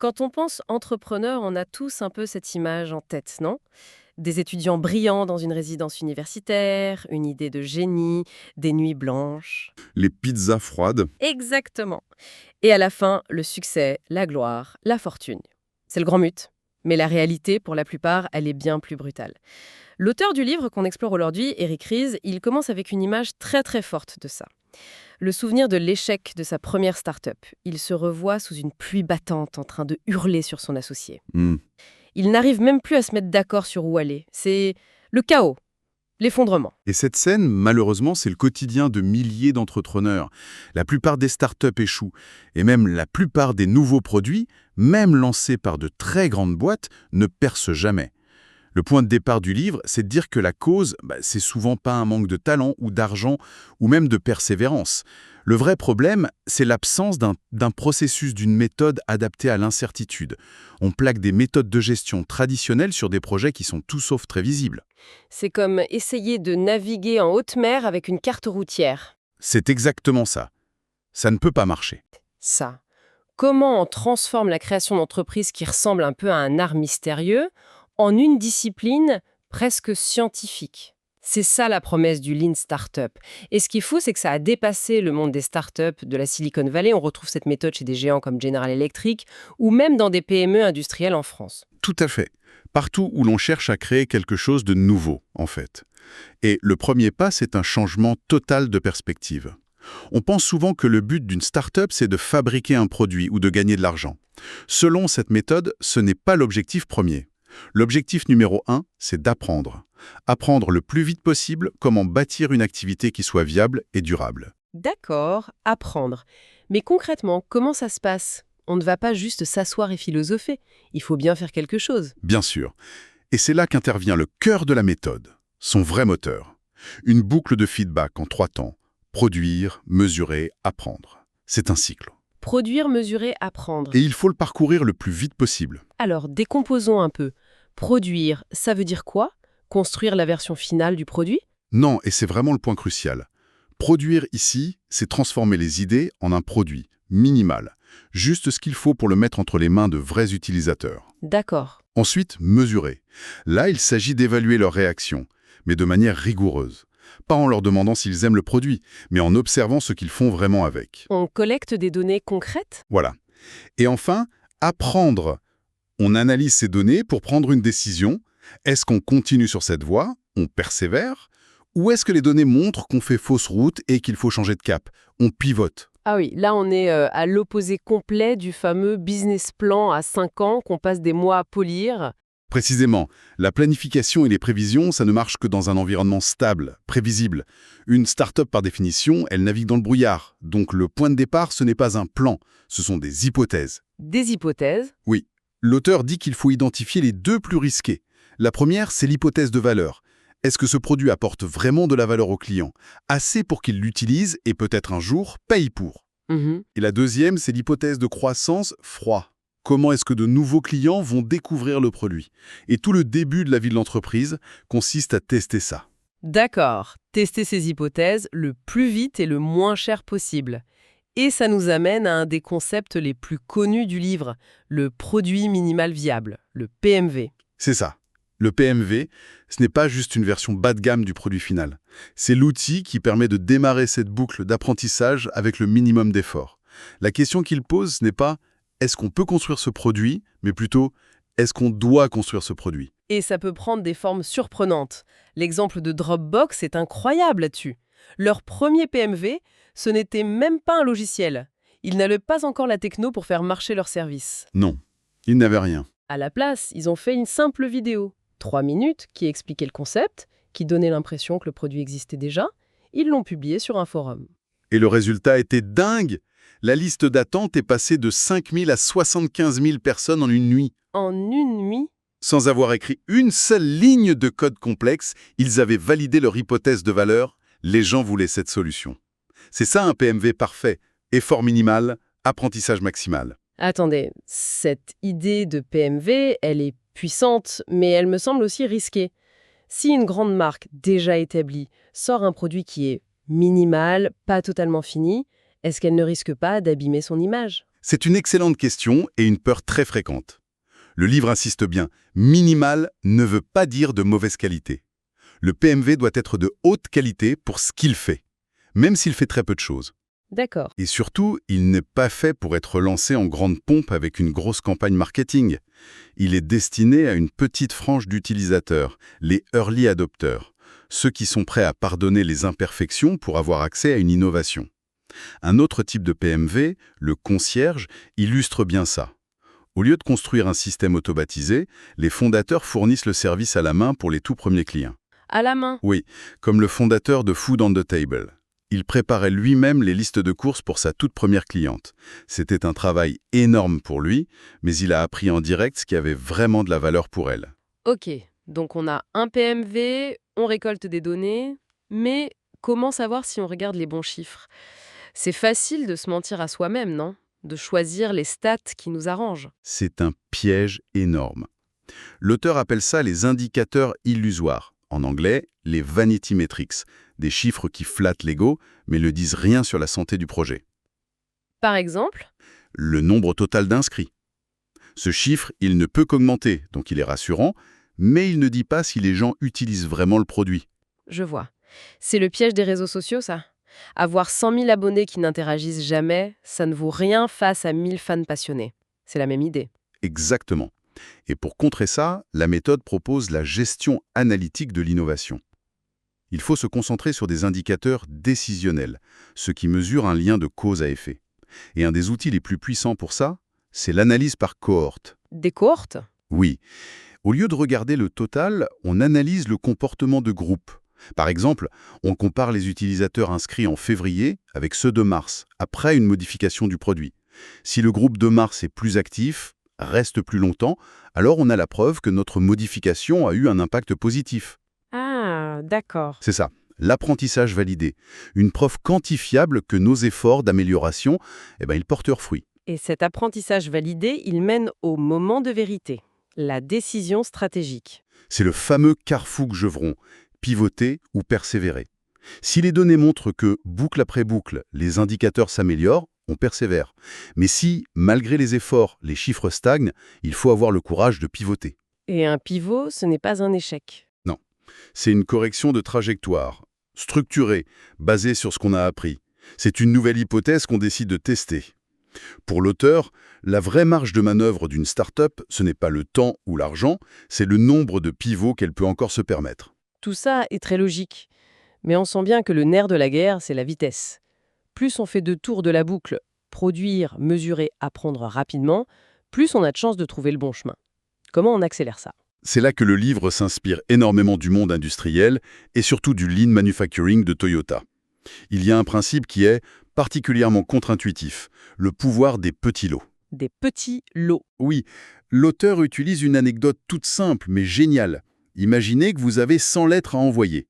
Quand on pense entrepreneur, on a tous un peu cette image en tête, non? Des étudiants brillants dans une résidence universitaire, une idée de génie, des nuits blanches. Les pizzas froides. Exactement. Et à la fin, le succès, la gloire, la fortune. C'est le grand mythe. Mais la réalité, pour la plupart, elle est bien plus brutale. L'auteur du livre qu'on explore aujourd'hui, Eric Ries, il commence avec une image très très forte de ça. Le souvenir de l'échec de sa première start-up. Il se revoit sous une pluie battante en train de hurler sur son associé. Hmm. Il n'arrive même plus à se mettre d'accord sur où aller. C'est le chaos, l'effondrement. Et cette scène, malheureusement, c'est le quotidien de milliers d'entrepreneurs. La plupart des startups échouent. Et même la plupart des nouveaux produits, même lancés par de très grandes boîtes, ne percent jamais. Le point de départ du livre, c'est de dire que la cause, c'est souvent pas un manque de talent ou d'argent ou même de persévérance. Le vrai problème, c'est l'absence d'un processus, d'une méthode adaptée à l'incertitude. On plaque des méthodes de gestion traditionnelles sur des projets qui sont tout sauf très visibles. C'est comme essayer de naviguer en haute mer avec une carte routière. C'est exactement ça. Ça ne peut pas marcher. Ça. Comment on transforme la création d'entreprises qui ressemble un peu à un art mystérieux en une discipline presque scientifique? C'est ça la promesse du Lean Startup. Et ce qui est fou, c'est que ça a dépassé le monde des startups de la Silicon Valley. On retrouve cette méthode chez des géants comme General Electric ou même dans des PME industrielles en France. Tout à fait. Partout où l'on cherche à créer quelque chose de nouveau, en fait. Et le premier pas, c'est un changement total de perspective. On pense souvent que le but d'une start-up, c'est de fabriquer un produit ou de gagner de l'argent. Selon cette méthode, ce n'est pas l'objectif premier. L'objectif numéro 1, c'est d'apprendre. Apprendre le plus vite possible comment bâtir une activité qui soit viable et durable. D'accord, apprendre. Mais concrètement, comment ça se passe? On ne va pas juste s'asseoir et philosopher. Il faut bien faire quelque chose. Bien sûr. Et c'est là qu'intervient le cœur de la méthode, son vrai moteur. Une boucle de feedback en 3 temps. Produire, mesurer, apprendre. C'est un cycle. Produire, mesurer, apprendre. Et il faut le parcourir le plus vite possible. Alors, décomposons un peu. Produire, ça veut dire quoi? Construire la version finale du produit? Non, et c'est vraiment le point crucial. Produire ici, c'est transformer les idées en un produit, minimal. Juste ce qu'il faut pour le mettre entre les mains de vrais utilisateurs. D'accord. Ensuite, mesurer. Là, il s'agit d'évaluer leurs réactions, mais de manière rigoureuse. Pas en leur demandant s'ils aiment le produit, mais en observant ce qu'ils font vraiment avec. On collecte des données concrètes? Voilà. Et enfin, apprendre. On analyse ces données pour prendre une décision. Est-ce qu'on continue sur cette voie? On persévère? Ou est-ce que les données montrent qu'on fait fausse route et qu'il faut changer de cap? On pivote. Ah oui, là on est à l'opposé complet du fameux business plan à 5 ans qu'on passe des mois à polir. Précisément, la planification et les prévisions, ça ne marche que dans un environnement stable, prévisible. Une start-up, par définition, elle navigue dans le brouillard. Donc le point de départ, ce n'est pas un plan, ce sont des hypothèses. Des hypothèses? Oui, l'auteur dit qu'il faut identifier les 2 plus risquées. La première, c'est l'hypothèse de valeur. Est-ce que ce produit apporte vraiment de la valeur au client? Assez pour qu'il l'utilise et peut-être un jour paye pour. Mhm. Et la deuxième, c'est l'hypothèse de croissance froid. Comment est-ce que de nouveaux clients vont découvrir le produit? Et tout le début de la vie de l'entreprise consiste à tester ça. D'accord, tester ces hypothèses le plus vite et le moins cher possible. Et ça nous amène à un des concepts les plus connus du livre, le produit minimal viable, le PMV. C'est ça. Le PMV, ce n'est pas juste une version bas de gamme du produit final. C'est l'outil qui permet de démarrer cette boucle d'apprentissage avec le minimum d'effort. La question qu'il pose, ce n'est pas « est-ce qu'on peut construire ce produit ?», mais plutôt « est-ce qu'on doit construire ce produit ?» Et ça peut prendre des formes surprenantes. L'exemple de Dropbox est incroyable là-dessus. Leur premier PMV, ce n'était même pas un logiciel. Ils n'avaient pas encore la techno pour faire marcher leur service. Non, il n'avait rien. À la place, ils ont fait une simple vidéo, 3 minutes, qui expliquait le concept, qui donnait l'impression que le produit existait déjà. Ils l'ont publié sur un forum. Et le résultat était dingue. La liste d'attente est passée de 5 000 à 75 000 personnes en une nuit. En une nuit, Sans avoir écrit une seule ligne de code complexe, ils avaient validé leur hypothèse de valeur. Les gens voulaient cette solution. C'est ça un PMV parfait. Effort minimal, apprentissage maximal. attendez, cette idée de PMV, elle est puissante, mais elle me semble aussi risquée. Si une grande marque déjà établie sort un produit qui est minimal, pas totalement fini, est-ce qu'elle ne risque pas d'abîmer son image? C'est une excellente question et une peur très fréquente. Le livre insiste bien, minimal ne veut pas dire de mauvaise qualité. Le PMV doit être de haute qualité pour ce qu'il fait, même s'il fait très peu de choses. D'accord. Et surtout, il n'est pas fait pour être lancé en grande pompe avec une grosse campagne marketing. Il est destiné à une petite frange d'utilisateurs, les early adopters, ceux qui sont prêts à pardonner les imperfections pour avoir accès à une innovation. Un autre type de PMV, le concierge, illustre bien ça. Au lieu de construire un système automatisé, les fondateurs fournissent le service à la main pour les tout premiers clients. À la main. Oui, comme le fondateur de Food on the Table. Il préparait lui-même les listes de courses pour sa toute première cliente. C'était un travail énorme pour lui, mais il a appris en direct ce qui avait vraiment de la valeur pour elle. Ok, donc on a un PMV, on récolte des données, mais comment savoir si on regarde les bons chiffres? C'est facile de se mentir à soi-même, non? De choisir les stats qui nous arrangent. C'est un piège énorme. L'auteur appelle ça les indicateurs illusoires. En anglais, les vanity metrics, des chiffres qui flattent l'ego, mais ne disent rien sur la santé du projet. Par exemple? Le nombre total d'inscrits. Ce chiffre, il ne peut qu'augmenter, donc il est rassurant, mais il ne dit pas si les gens utilisent vraiment le produit. Je vois. C'est le piège des réseaux sociaux, ça? Avoir 100 000 abonnés qui n'interagissent jamais, ça ne vaut rien face à 1000 fans passionnés. C'est la même idée. Exactement. Et pour contrer ça, la méthode propose la gestion analytique de l'innovation. Il faut se concentrer sur des indicateurs décisionnels, ceux qui mesurent un lien de cause à effet. Et un des outils les plus puissants pour ça, c'est l'analyse par cohorte. Des cohortes? Oui. Au lieu de regarder le total, on analyse le comportement de groupe. Par exemple, on compare les utilisateurs inscrits en février avec ceux de mars, après une modification du produit. Si le groupe de mars est plus actif, reste plus longtemps, alors on a la preuve que notre modification a eu un impact positif. Ah, d'accord. C'est ça, l'apprentissage validé. Une preuve quantifiable que nos efforts d'amélioration, ils portent leurs fruits. Et cet apprentissage validé, il mène au moment de vérité, la décision stratégique. C'est le fameux Carrefour-Gevron, pivoter ou persévérer. Si les données montrent que, boucle après boucle, les indicateurs s'améliorent, on persévère. Mais si, malgré les efforts, les chiffres stagnent, il faut avoir le courage de pivoter. Et un pivot, ce n'est pas un échec. Non, c'est une correction de trajectoire, structurée, basée sur ce qu'on a appris. C'est une nouvelle hypothèse qu'on décide de tester. Pour l'auteur, la vraie marge de manœuvre d'une start-up, ce n'est pas le temps ou l'argent, c'est le nombre de pivots qu'elle peut encore se permettre. Tout ça est très logique. Mais on sent bien que le nerf de la guerre, c'est la vitesse. Plus on fait de tours de la boucle, produire, mesurer, apprendre rapidement, plus on a de chances de trouver le bon chemin. Comment on accélère ça? C'est là que le livre s'inspire énormément du monde industriel et surtout du lean manufacturing de Toyota. Il y a un principe qui est particulièrement contre-intuitif, le pouvoir des petits lots. Des petits lots. Oui, l'auteur utilise une anecdote toute simple mais géniale. Imaginez que vous avez 100 lettres à envoyer.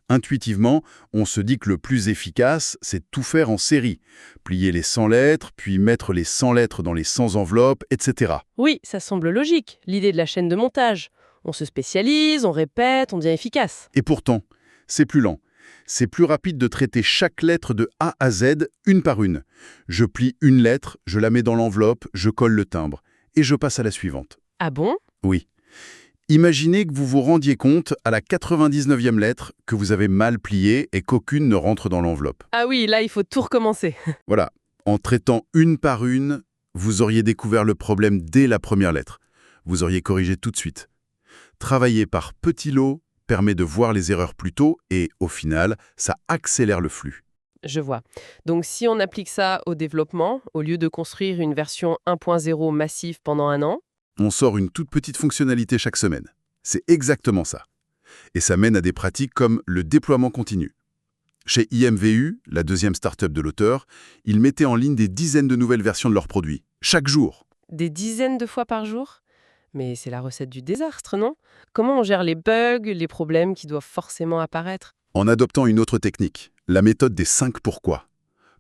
Intuitivement, on se dit que le plus efficace, c'est de tout faire en série. Plier les 100 lettres, puis mettre les 100 lettres dans les 100 enveloppes, etc. Oui, ça semble logique, l'idée de la chaîne de montage. On se spécialise, on répète, on devient efficace. Et pourtant, c'est plus lent. C'est plus rapide de traiter chaque lettre de A à Z, une par une. Je plie une lettre, je la mets dans l'enveloppe, je colle le timbre. Et je passe à la suivante. Ah bon? Oui. Imaginez que vous vous rendiez compte à la 99e lettre que vous avez mal pliée et qu'aucune ne rentre dans l'enveloppe. Ah oui, là, il faut tout recommencer. Voilà. En traitant une par une, vous auriez découvert le problème dès la première lettre. Vous auriez corrigé tout de suite. Travailler par petits lots permet de voir les erreurs plus tôt et, au final, ça accélère le flux. Je vois. Donc si on applique ça au développement, au lieu de construire une version 1.0 massive pendant un an, On sort une toute petite fonctionnalité chaque semaine. C'est exactement ça. Et ça mène à des pratiques comme le déploiement continu. Chez IMVU, la deuxième start-up de l'auteur, ils mettaient en ligne des dizaines de nouvelles versions de leurs produits, chaque jour. des dizaines de fois par jour? Mais c'est la recette du désastre, non? Comment on gère les bugs, les problèmes qui doivent forcément apparaître? En adoptant une autre technique, la méthode des 5 pourquoi.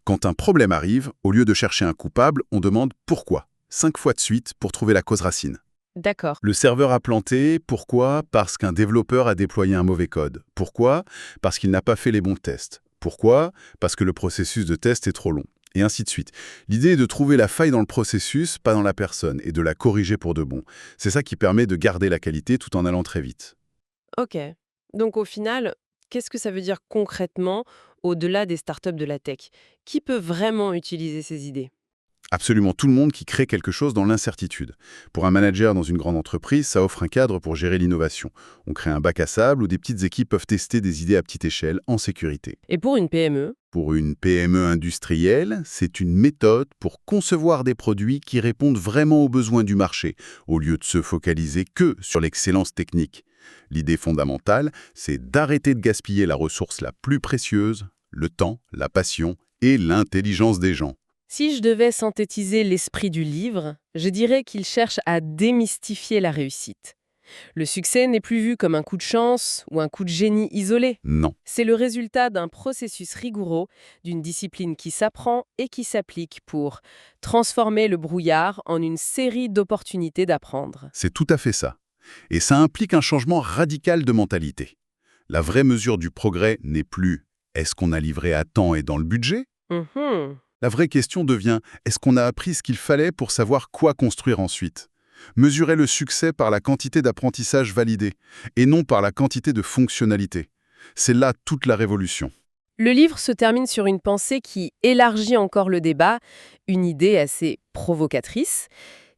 Quand un problème arrive, au lieu de chercher un coupable, on demande pourquoi, 5 fois de suite pour trouver la cause racine. D'accord. Le serveur a planté, pourquoi? Parce qu'un développeur a déployé un mauvais code. Pourquoi? Parce qu'il n'a pas fait les bons tests. Pourquoi? Parce que le processus de test est trop long. et ainsi de suite. L'idée est de trouver la faille dans le processus, pas dans la personne, et de la corriger pour de bon. C'est ça qui permet de garder la qualité tout en allant très vite. Ok. Donc au final, qu'est-ce que ça veut dire concrètement au-delà des startups de la tech? Qui peut vraiment utiliser ces idées? Absolument tout le monde qui crée quelque chose dans l'incertitude. Pour un manager dans une grande entreprise, ça offre un cadre pour gérer l'innovation. On crée un bac à sable où des petites équipes peuvent tester des idées à petite échelle en sécurité. Et pour une PME? Pour une PME industrielle, c'est une méthode pour concevoir des produits qui répondent vraiment aux besoins du marché, au lieu de se focaliser que sur l'excellence technique. L'idée fondamentale, c'est d'arrêter de gaspiller la ressource la plus précieuse, le temps, la passion et l'intelligence des gens. Si je devais synthétiser l'esprit du livre, je dirais qu'il cherche à démystifier la réussite. Le succès n'est plus vu comme un coup de chance ou un coup de génie isolé. Non. C'est le résultat d'un processus rigoureux, d'une discipline qui s'apprend et qui s'applique pour transformer le brouillard en une série d'opportunités d'apprendre. C'est tout à fait ça. Et ça implique un changement radical de mentalité. La vraie mesure du progrès n'est plus est-ce qu'on a livré à temps et dans le budget? Mhm. La vraie question devient est-ce qu'on a appris ce qu'il fallait pour savoir quoi construire ensuite? Mesurer le succès par la quantité d'apprentissage validé et non par la quantité de fonctionnalité. C'est là toute la révolution. Le livre se termine sur une pensée qui élargit encore le débat, une idée assez provocatrice.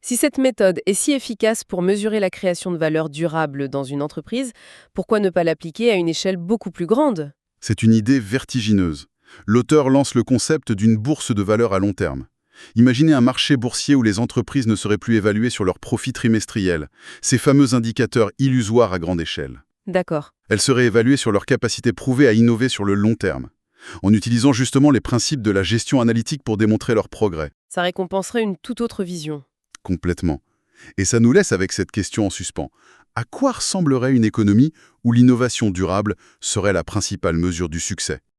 Si cette méthode est si efficace pour mesurer la création de valeur durable dans une entreprise, pourquoi ne pas l'appliquer à une échelle beaucoup plus grande? C'est une idée vertigineuse. L'auteur lance le concept d'une bourse de valeur à long terme. Imaginez un marché boursier où les entreprises ne seraient plus évaluées sur leurs profits trimestriels, ces fameux indicateurs illusoires à grande échelle. D'accord. Elles seraient évaluées sur leur capacité prouvée à innover sur le long terme, en utilisant justement les principes de la gestion analytique pour démontrer leur progrès. Ça récompenserait une toute autre vision. Complètement. Et ça nous laisse avec cette question en suspens. À quoi ressemblerait une économie où l'innovation durable serait la principale mesure du succès?